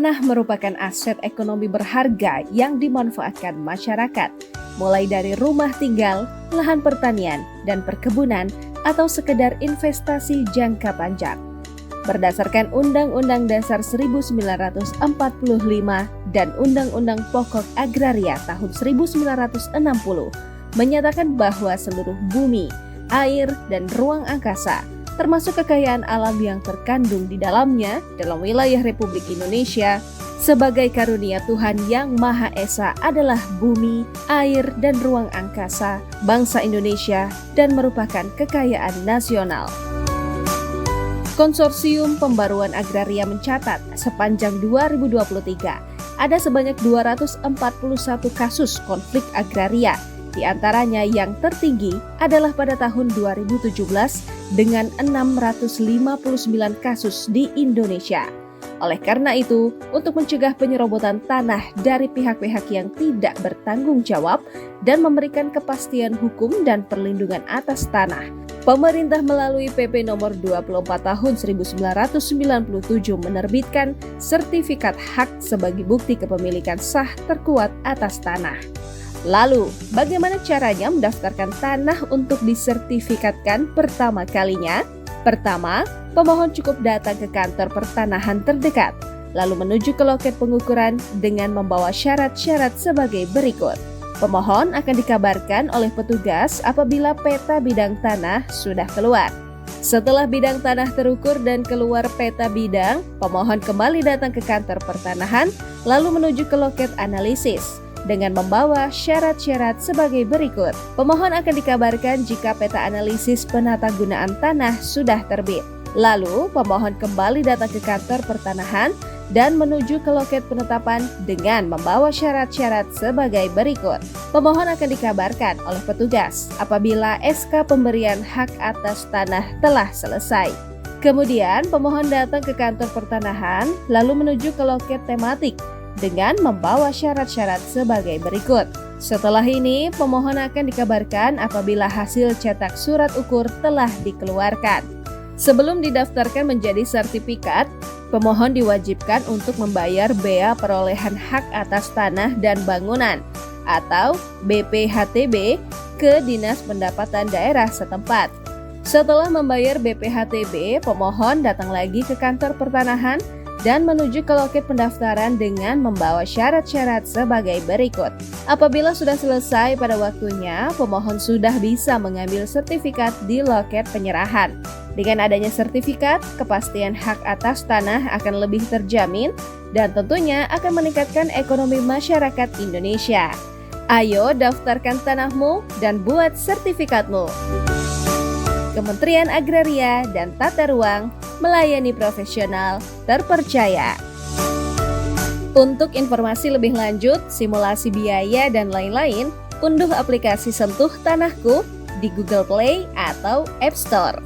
Tanah merupakan aset ekonomi berharga yang dimanfaatkan masyarakat, mulai dari rumah tinggal, lahan pertanian, dan perkebunan, atau sekedar investasi jangka panjang. Berdasarkan Undang-Undang Dasar 1945 dan Undang-Undang Pokok Agraria tahun 1960, menyatakan bahwa seluruh bumi, air, dan ruang angkasa termasuk kekayaan alam yang terkandung di dalamnya dalam wilayah Republik Indonesia sebagai karunia Tuhan Yang Maha Esa adalah bumi, air, dan ruang angkasa bangsa Indonesia dan merupakan kekayaan nasional. Konsorsium Pembaruan Agraria mencatat sepanjang 2023 ada sebanyak 241 kasus konflik agraria. Di antaranya yang tertinggi adalah pada tahun 2017 dengan 659 kasus di Indonesia. Oleh karena itu, untuk mencegah penyerobotan tanah dari pihak-pihak yang tidak bertanggung jawab dan memberikan kepastian hukum dan perlindungan atas tanah, pemerintah melalui PP nomor 24 tahun 1997 menerbitkan sertifikat hak sebagai bukti kepemilikan sah terkuat atas tanah. Lalu, bagaimana caranya mendaftarkan tanah untuk disertifikatkan pertama kalinya? Pertama, pemohon cukup datang ke kantor pertanahan terdekat, lalu menuju ke loket pengukuran dengan membawa syarat-syarat sebagai berikut. Pemohon akan dikabarkan oleh petugas apabila peta bidang tanah sudah keluar. Setelah bidang tanah terukur dan keluar peta bidang, pemohon kembali datang ke kantor pertanahan, lalu menuju ke loket analisis dengan membawa syarat-syarat sebagai berikut. Pemohon akan dikabarkan jika peta analisis penatagunaan tanah sudah terbit. Lalu, pemohon kembali datang ke kantor pertanahan dan menuju ke loket penetapan dengan membawa syarat-syarat sebagai berikut. Pemohon akan dikabarkan oleh petugas apabila SK pemberian hak atas tanah telah selesai. Kemudian, pemohon datang ke kantor pertanahan lalu menuju ke loket tematik dengan membawa syarat-syarat sebagai berikut. Setelah ini, pemohon akan dikabarkan apabila hasil cetak surat ukur telah dikeluarkan. Sebelum didaftarkan menjadi sertifikat, pemohon diwajibkan untuk membayar bea perolehan hak atas tanah dan bangunan atau BPHTB ke Dinas Pendapatan Daerah setempat. Setelah membayar BPHTB, pemohon datang lagi ke kantor pertanahan dan menuju ke loket pendaftaran dengan membawa syarat-syarat sebagai berikut. Apabila sudah selesai pada waktunya, pemohon sudah bisa mengambil sertifikat di loket penyerahan. Dengan adanya sertifikat, kepastian hak atas tanah akan lebih terjamin dan tentunya akan meningkatkan ekonomi masyarakat Indonesia. Ayo daftarkan tanahmu dan buat sertifikatmu. Kementerian Agraria dan Tata Ruang melayani profesional terpercaya. Untuk informasi lebih lanjut, simulasi biaya dan lain-lain, unduh aplikasi Sentuh Tanahku di Google Play atau App Store.